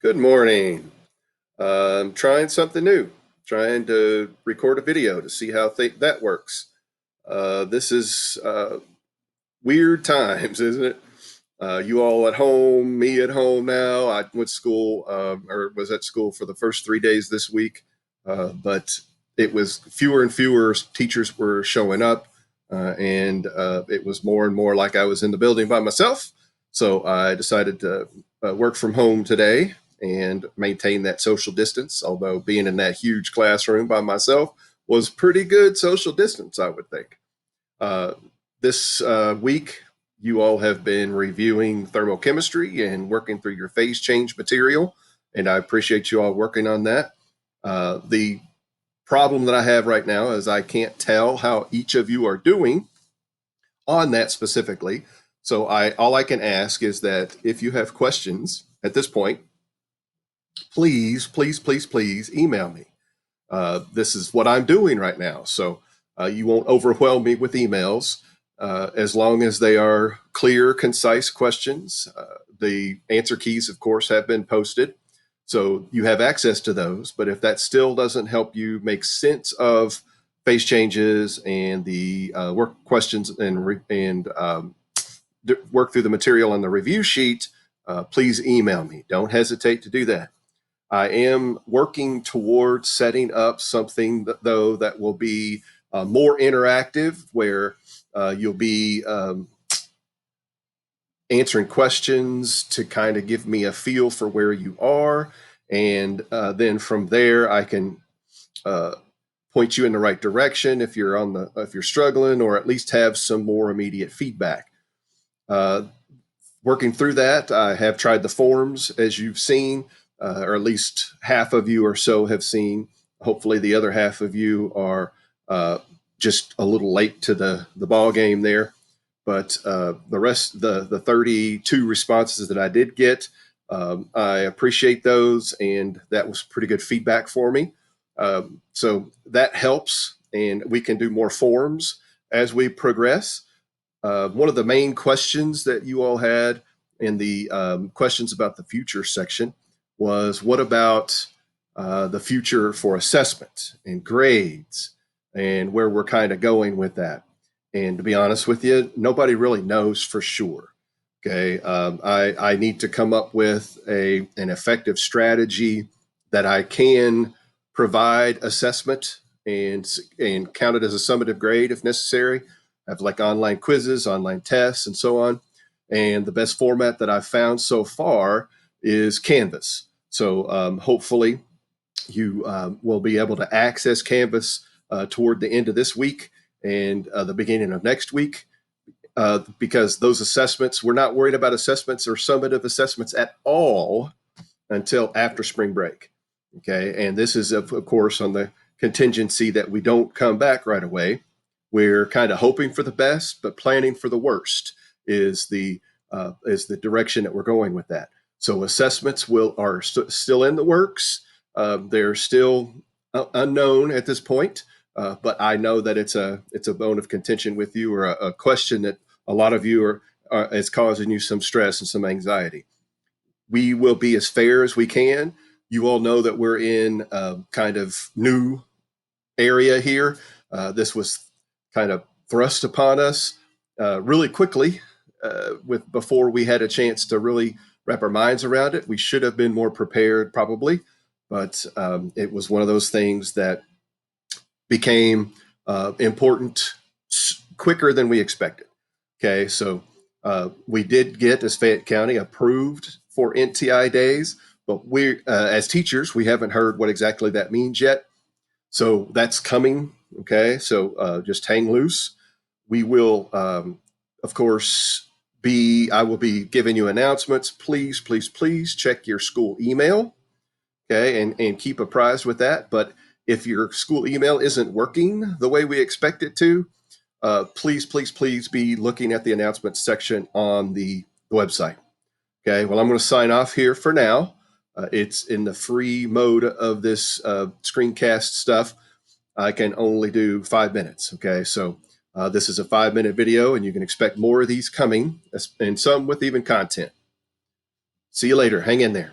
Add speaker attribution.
Speaker 1: Good morning. I'm trying something new, trying to record a video to see how that works. This is weird times, isn't it? You all at home, me at home now. I went to school or was at school for the first 3 days this week, but it was fewer and fewer teachers were showing up, and it was more and more like I was in the building by myself. So I decided to work from home today and maintain that social distance. Although being in that huge classroom by myself was pretty good social distance, I would think. Uh, this week, you all have been reviewing thermochemistry and working through your phase change material, and I appreciate you all working on that. The problem that I have right now is I can't tell how each of you are doing on that specifically. So all I can ask is that if you have questions at this point, please, please, please, please email me. This is what I'm doing right now. So you won't overwhelm me with emails as long as they are clear, concise questions. The answer keys, of course, have been posted. So you have access to those. But if that still doesn't help you make sense of phase changes and the work questions and work through the material on the review sheet, please email me. Don't hesitate to do that. I am working towards setting up something though that will be more interactive, where you'll be answering questions to kind of give me a feel for where you are, and then from there I can point you in the right direction if you're struggling, or at least have some more immediate feedback. Working through that, I have tried the forms, as you've seen, or at least half of you or so have seen. Hopefully, the other half of you are just a little late to the ball game there. But the rest, the 32 responses that I did get, I appreciate those, and that was pretty good feedback for me. So that helps, and we can do more forms as we progress. One of the main questions that you all had in the questions about the future section was, what about the future for assessment and grades, and where we're kind of going with that? And to be honest with you, nobody really knows for sure. Okay, I need to come up with an effective strategy that I can provide assessment and count it as a summative grade if necessary. Have like online quizzes, online tests, and so on. And the best format that I've found so far is Canvas. So hopefully you will be able to access Canvas toward the end of this week and the beginning of next week, because those assessments, we're not worried about assessments or summative assessments at all until after spring break. Okay, and this is of course on the contingency that we don't come back right away. We're kind of hoping for the best, but planning for the worst is the direction that we're going with that. So assessments are still in the works. They're still unknown at this point, but I know that it's a bone of contention with you, or a question that a lot of you is causing you some stress and some anxiety. We will be as fair as we can. You all know that we're in kind of new area here. This was kind of thrust upon us really quickly, before we had a chance to really wrap our minds around it. We should have been more prepared, probably, but it was one of those things that became important quicker than we expected. Okay, so we did get, as Fayette County, approved for NTI days, but we, as teachers, we haven't heard what exactly that means yet. So that's coming. Okay, so just hang loose. We will, of course, I will be giving you announcements. Please, please, please check your school email. Okay, and keep apprised with that. But if your school email isn't working the way we expect it to, please, please, please be looking at the announcements section on the website. Okay, well, I'm going to sign off here for now. It's in the free mode of this screencast stuff. I can only do 5 minutes. Okay, so this is a 5-minute video, and you can expect more of these coming, and some with even content. See you later. Hang in there.